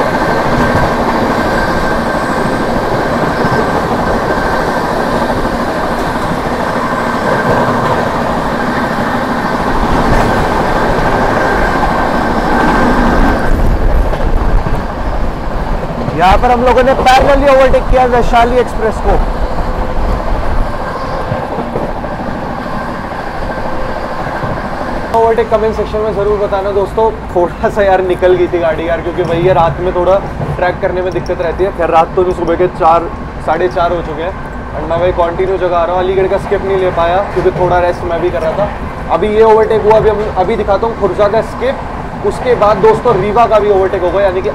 यहाँ पर हम लोगों ने पैरेलली ओवरटेक किया वैशाली एक्सप्रेस को। ओवरटेक कमेंट सेक्शन में ज़रूर बताना दोस्तों। थोड़ा सा यार निकल गई थी गाड़ी यार, क्योंकि भैया रात में थोड़ा ट्रैक करने में दिक्कत रहती है। खैर रात तो नहीं, सुबह के 4 साढ़े 4 हो चुके हैं और मैं भाई कंटिन्यू जगह आ रहा हूँ। अलीगढ़ का स्किप नहीं ले पाया क्योंकि थोड़ा रेस्ट मैं भी कर रहा था। अभी ये ओवरटेक हुआ, अभी दिखाता हूँ खुर्जा का स्किप। उसके बाद दोस्तों रीवा का भी ओवरटेक होगा, यानी कि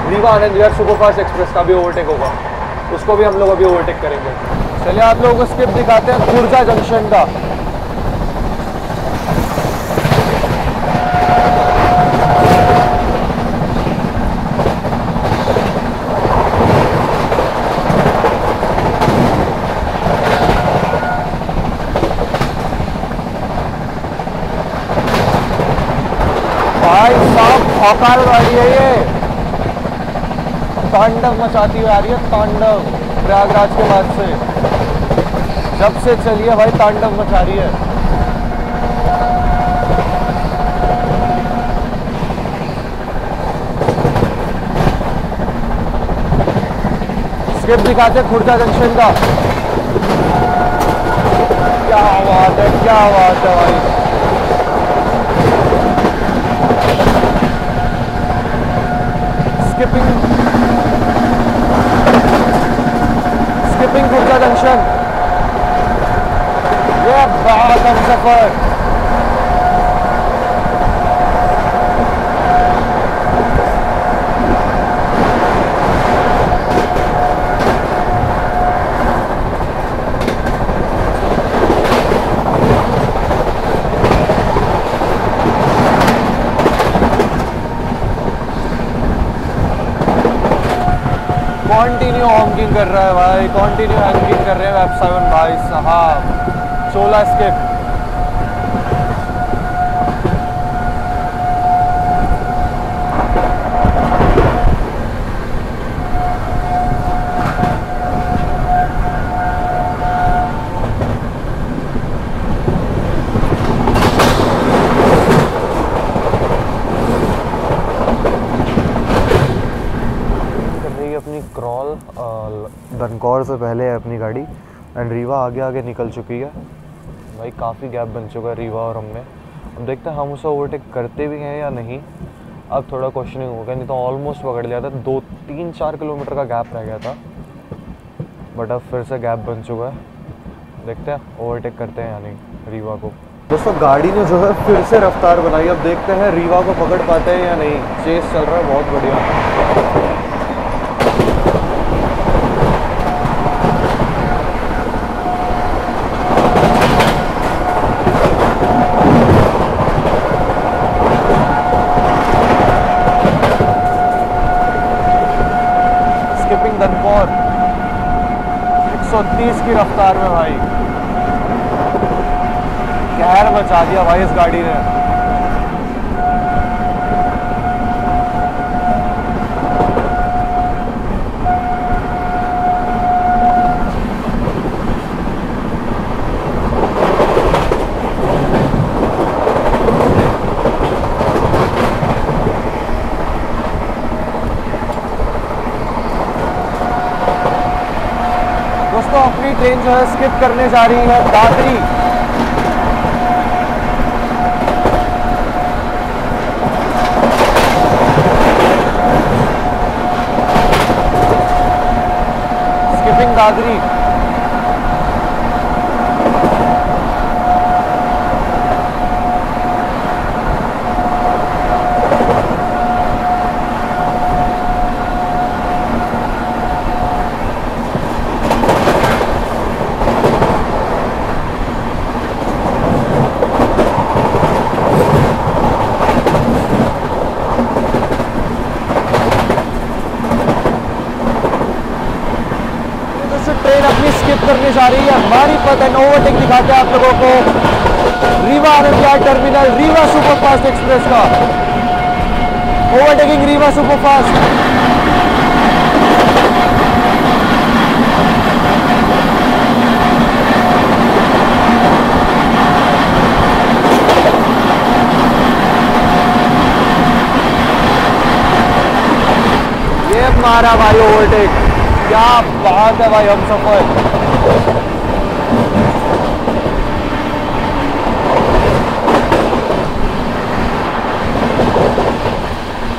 रीवा आनंद विहार सुपरफास्ट एक्सप्रेस का भी ओवरटेक होगा, उसको भी हम लोग अभी ओवरटेक करेंगे। चलिए आप लोगों को स्किप दिखाते हैं खुर्जा जंक्शन का। भाई साहब भौकाल गाड़ी है ये, तांडव मचाती हुई आ रही है, तांडव। प्रयागराज के बाद से जब से चली है भाई तांडव मचा रही है। स्किप दिखाते खुर्जा जंक्शन का। क्या बात है, क्या बात है भाई। स्किपिंग खुर्जा जंक्शन, ये बहुत हम सफर। हैंगिंग कर रहा है भाई, कंटिन्यू हैंगिंग कर रहे हैं F7 भाई साहब। 16 स्किप। अपनी क्रॉल दनकौर से पहले है अपनी गाड़ी एंड रीवा आगे आगे निकल चुकी है भाई। काफ़ी गैप बन चुका है रीवा और हमें। अब देखते हैं हम उसे ओवरटेक करते भी हैं या नहीं। अब थोड़ा क्वेश्चनिंग हो गया, नहीं तो ऑलमोस्ट पकड़ लिया था। 2-3-4 किलोमीटर का गैप रह गया था, बट अब फिर से गैप बन चुका है। देखते हैं ओवरटेक करते हैं या नहीं रीवा को। दोस्तों गाड़ी ने जो है फिर से रफ्तार बनाई। अब देखते हैं रीवा को पकड़ पाते हैं या नहीं। चेस चल रहा है बहुत बढ़िया। दनकौर 130 की रफ्तार में भाई कहर मचा दिया भाई इस गाड़ी ने। दोस्तों अपनी ट्रेन जो है स्किप करने जा रही है दादरी। स्किपिंग दादरी। ट्रेन अपनी स्किप करने जा रही है हमारी पता है। ओवरटेक दिखाते हैं आप लोगों को Rewa Anand Vihar terminal Rewa superfast express का। Overtaking Rewa superfast. ये मारा भाई ओवरटेक, क्या बात है भाई हम सफर।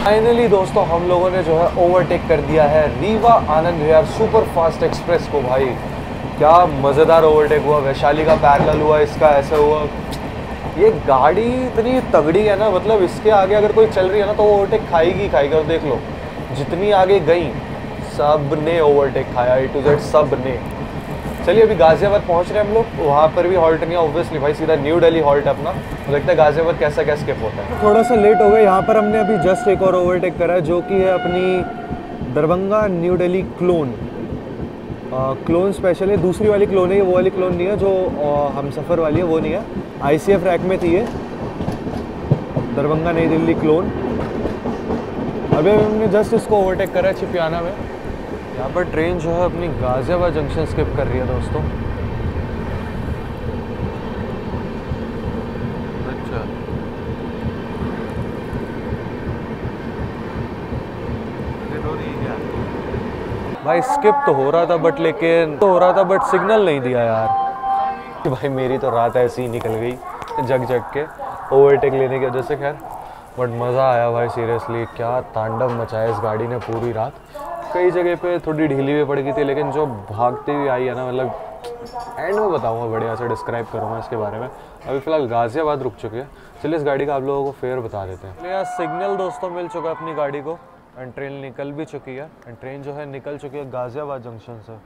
फाइनली दोस्तों हम लोगों ने जो है ओवरटेक कर दिया है Rewa Anand Vihar super fast express को। भाई क्या मज़ेदार ओवरटेक हुआ। वैशाली का पैरेलल हुआ, इसका ऐसे हुआ। ये गाड़ी इतनी तगड़ी है ना, मतलब इसके आगे अगर कोई चल रही है ना तो ओवरटेक खाएगी ही खाएगी। और देख लो जितनी आगे गई सब ने ओवरटेक खाया, A to Z सब ने। चलिए अभी गाजियाबाद पहुंच रहे हैं हम लोग। वहाँ पर भी हॉल्ट नहीं है ऑब्वियसली भाई, सीधा न्यू दिल्ली हॉल्ट है अपना। तो देखते हैं गाजियाबाद कैसा क्या स्किप होता है। थोड़ा सा लेट हो गए। यहाँ पर हमने अभी जस्ट एक और ओवरटेक करा है जो कि है अपनी Darbhanga new Delhi clone. Clone special है, दूसरी वाली क्लोन है ये, वो वाली क्लोन नहीं है जो हम सफ़र वाली है, वो नहीं है। ICF रैक में थी ये दरभंगा नई दिल्ली क्लोन। अभी हमने जस्ट इसको ओवरटेक करा है चिपियाना में। यहाँ पर ट्रेन जो है अपनी गाजियाबाद जंक्शन स्किप कर रही है दोस्तों। अच्छा भाई स्किप तो हो रहा था बट सिग्नल नहीं दिया यार। भाई मेरी तो रात ऐसी ही निकल गई जग के ओवरटेक लेने की वजह से। खैर बट मज़ा आया भाई सीरियसली। क्या तांडव मचाया इस गाड़ी ने पूरी रात। कई जगह पे थोड़ी ढीली भी पड़ गई थी, लेकिन जो भागती हुई आई है ना, मतलब एंड में बताऊंगा, बढ़िया से डिस्क्राइब करूंगा इसके बारे में। अभी फ़िलहाल गाजियाबाद रुक चुके हैं। चलिए इस गाड़ी का आप लोगों को फेयर बता देते हैं। यहाँ सिग्नल दोस्तों मिल चुका है अपनी गाड़ी को एंड ट्रेन निकल भी चुकी है। एंड ट्रेन जो है निकल चुकी है गाजियाबाद जंक्शन से।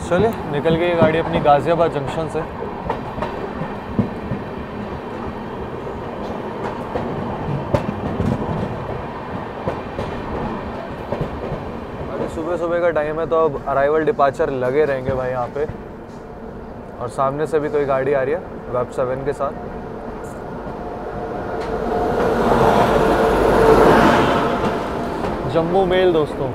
चलिए निकल गई गाड़ी अपनी गाजियाबाद जंक्शन से। सुबह सुबह का टाइम है तो अब अराइवल डिपार्चर लगे रहेंगे भाई यहाँ पे। और सामने से भी कोई गाड़ी आ रही है वेब 7 के साथ। जम्मू मेल दोस्तों,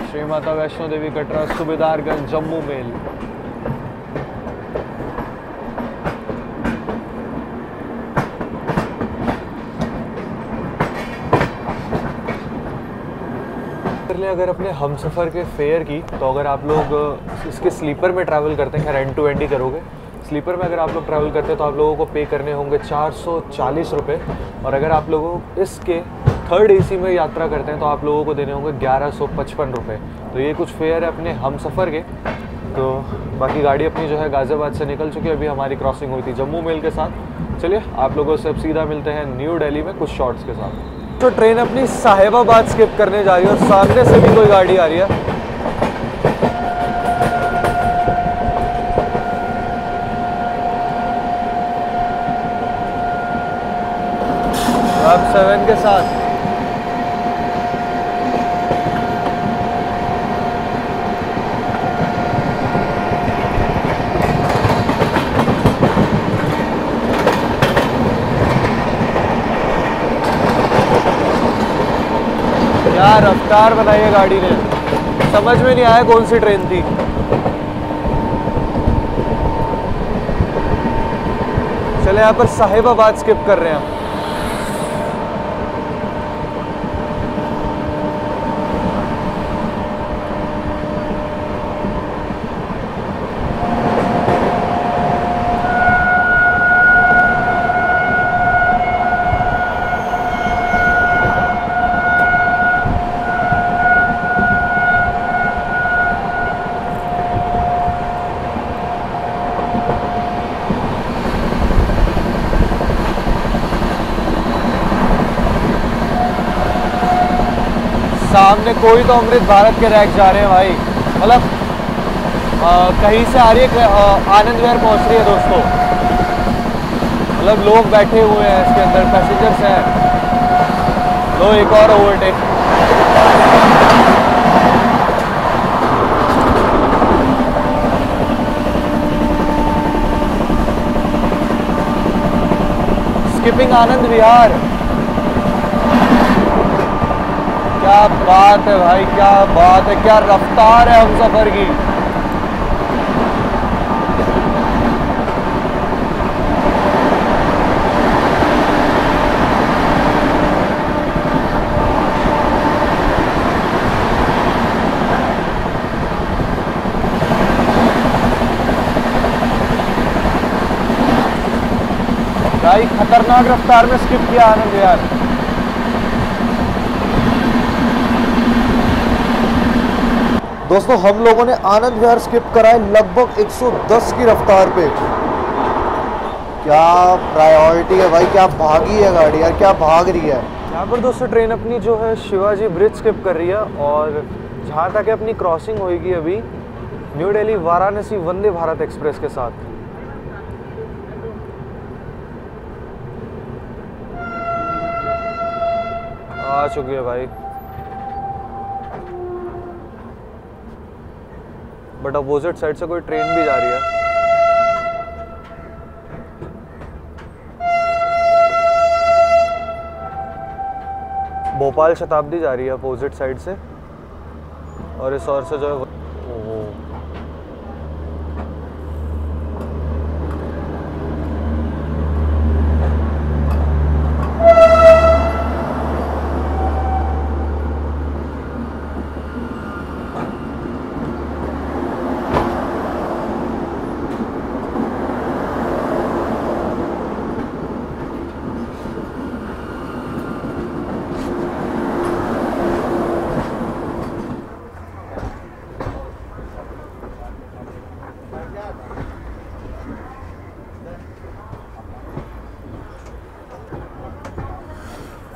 श्री माता वैष्णो देवी कटरा सुबेदारगंज जम्मू मेल। अगर अपने हमसफ़र के फेयर की, तो अगर आप लोग इसके स्लीपर में ट्रैवल करते हैं, खैर एंड टू एंड ही करोगे, स्लीपर में अगर आप लोग ट्रैवल करते हैं तो आप लोगों को पे करने होंगे 440 रुपये। और अगर आप लोगों इसके थर्ड एसी में यात्रा करते हैं तो आप लोगों को देने होंगे 1155 रुपये। तो ये कुछ फेयर है अपने हमसफ़र के। तो बाकी गाड़ी अपनी जो है गाज़ियाबाद से निकल चुकी है, अभी हमारी क्रॉसिंग हुई थी जम्मू मेल के साथ। चलिए आप लोगों से अब सीधा मिलते हैं न्यू दिल्ली में कुछ शॉर्ट्स के साथ। तो ट्रेन अपनी साहिबाबाद स्किप करने जा रही है और सामने से भी कोई गाड़ी आ रही है। वेब 7 के साथ क्या रफ्तार बनाई है गाड़ी ने, समझ में नहीं आया कौन सी ट्रेन थी। चले यहाँ पर साहिबाबाद स्किप कर रहे हैं हम। सामने कोई तो अमृत भारत के रैक जा रहे हैं भाई, मतलब कहीं से आ रही है, आनंद विहार पहुंच रही है दोस्तों। मतलब लोग बैठे हुए हैं इसके अंदर, पैसेंजर्स हैं। लो एक और ओवरटेक। स्किपिंग आनंद विहार। क्या बात है भाई, क्या बात है, क्या रफ्तार है हमसफर की। भाई खतरनाक रफ्तार में स्किप किया आनंद विहार। दोस्तों हम लोगों ने आनंद विहार स्किप कराए लगभग 110 की रफ्तार पे। क्या प्रायोरिटी है भाई, क्या भागी है गाड़ी यार, क्या भाग रही है। यहाँ पर दोस्तों ट्रेन अपनी जो है शिवाजी ब्रिज स्किप कर रही है और जहाँ तक अपनी क्रॉसिंग होगी अभी न्यू दिल्ली वाराणसी वंदे भारत एक्सप्रेस के साथ। आ चुकी है भाई, बट अपोजिट साइड से कोई ट्रेन भी जा रही है। भोपाल शताब्दी जा रही है अपोजिट साइड से और इस ओर से जो है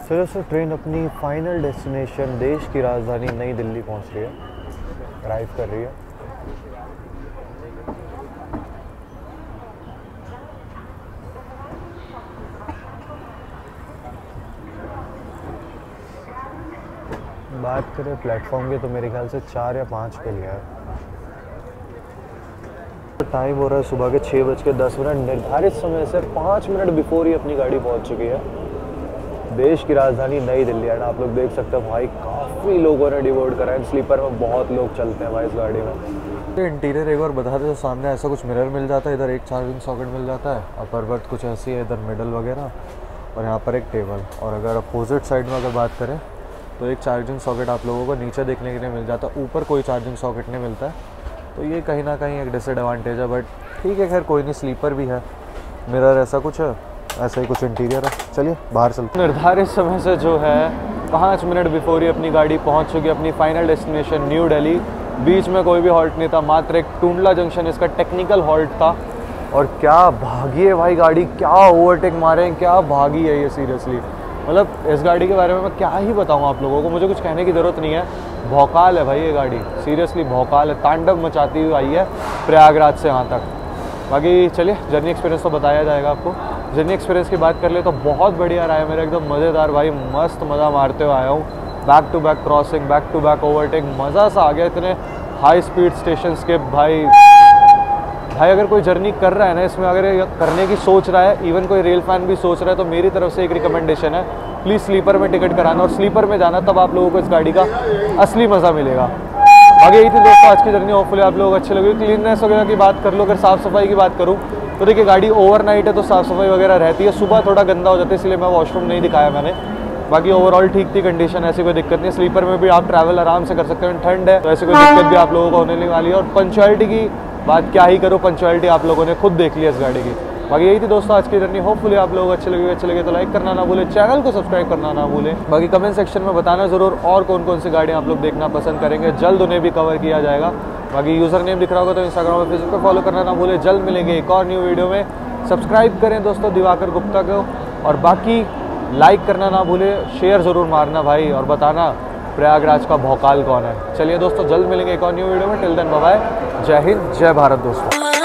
फिर से ट्रेन अपनी फाइनल डेस्टिनेशन देश की राजधानी नई दिल्ली पहुंच रही है, अराइव कर रही है। बात करें प्लेटफॉर्म की तो मेरे ख्याल से 4 या 5 पे लिया है। टाइम हो रहा है सुबह के 6:10। निर्धारित समय से 5 मिनट बिफोर ही अपनी गाड़ी पहुंच चुकी है। देश की राजधानी नई दिल्ली है ना, आप लोग देख सकते हैं भाई काफ़ी लोगों ने डिवोट करा है। स्लीपर में बहुत लोग चलते हैं भाई इस गाड़ी में। इंटीरियर एक बार बता दें तो सामने ऐसा कुछ मिरर मिल जाता है, इधर एक चार्जिंग सॉकेट मिल जाता है, अपर बर्थ कुछ ऐसी है, इधर मिडल वगैरह, और यहाँ पर एक टेबल। और अगर अपोजिट साइड में अगर बात करें तो एक चार्जिंग सॉकेट आप लोगों को नीचे देखने के लिए मिल जाता है, ऊपर कोई चार्जिंग सॉकेट नहीं मिलता है। तो ये कहीं ना कहीं एक डिसएडवांटेज है, बट ठीक है, खैर कोई नहीं। स्लीपर भी है, मिरर ऐसा कुछ है, ऐसा ही कुछ इंटीरियर है। चलिए बाहर चलते हैं। निर्धारित समय से जो है 5 मिनट बिफोर ही अपनी गाड़ी पहुंच चुकी है अपनी फाइनल डेस्टिनेशन न्यू दिल्ली। बीच में कोई भी हॉल्ट नहीं था, मात्र एक टुंडला जंक्शन इसका टेक्निकल हॉल्ट था। और क्या भागी है भाई गाड़ी, क्या ओवरटेक मारे हैं, क्या भागी है ये सीरियसली। मतलब इस गाड़ी के बारे में मैं क्या ही बताऊँ आप लोगों को, मुझे कुछ कहने की ज़रूरत नहीं है। भौकाल है भाई ये गाड़ी, सीरियसली भौकाल है, तांडव मचाती हुई आई है प्रयागराज से यहाँ तक। बाकी चलिए जर्नी एक्सपीरियंस तो बताया जाएगा आपको। जर्नी एक्सपीरियंस की बात कर ले तो बहुत बढ़िया रहा है मेरा, एकदम मज़ेदार भाई, मस्त मज़ा मारते हुए आया हूँ। Back to back crossing, back to back overtake, मज़ा सा आ गया। इतने हाई स्पीड स्टेशंस के भाई अगर कोई जर्नी कर रहा है ना इसमें, अगर करने की सोच रहा है, इवन कोई रेल फैन भी सोच रहा है, तो मेरी तरफ से एक रिकमेंडेशन है, प्लीज़ स्लीपर में टिकट कराना और स्लीपर में जाना, तब आप लोगों को इस गाड़ी का असली मज़ा मिलेगा। आगे यही थी दोस्तों आज की जर्नी, होपफुली आप लोग अच्छे लगे। क्लीननेस वगैरह की बात कर लो, अगर साफ़ सफाई की बात करूँ तो देखिए गाड़ी ओवरनाइट है तो साफ़ सफाई वगैरह रहती है, सुबह थोड़ा गंदा हो जाता है, इसलिए मैं वॉशरूम नहीं दिखाया मैंने। बाकी ओवरऑल ठीक थी कंडीशन, ऐसी कोई दिक्कत नहीं। स्लीपर में भी आप ट्रैवल आराम से कर सकते हैं, ठंड है तो ऐसी कोई दिक्कत भी आप लोगों को होने नहीं वाली है। और पंचुअलिटी की बात क्या ही करो, पंचुअलिटी आप लोगों ने खुद देख लिया इस गाड़ी की। बाकी यही थी दोस्तों आज की जर्नी, होपफुली आप लोगों को अच्छे लगे तो लाइक करना ना भूलें, चैनल को सब्सक्राइब करना ना भूलें। बाकी कमेंट सेक्शन में बताना ज़रूर और कौन कौन सी गाड़ियाँ आप लोग देखना पसंद करेंगे, जल्द उन्हें भी कवर किया जाएगा। बाकी यूज़र नेम दिख रहा होगा तो इंस्टाग्राम और फेसबुक पर फॉलो करना ना भूलें। जल्द मिलेंगे एक और न्यू वीडियो में, सब्सक्राइब करें दोस्तों दिवाकर गुप्ता को, और बाकी लाइक करना ना भूलें, शेयर ज़रूर मारना भाई, और बताना प्रयागराज का भौकाल कौन है। चलिए दोस्तों जल्द मिलेंगे एक और न्यू वीडियो में, टिल देन बाय बाय, जय हिंद जय भारत दोस्तों।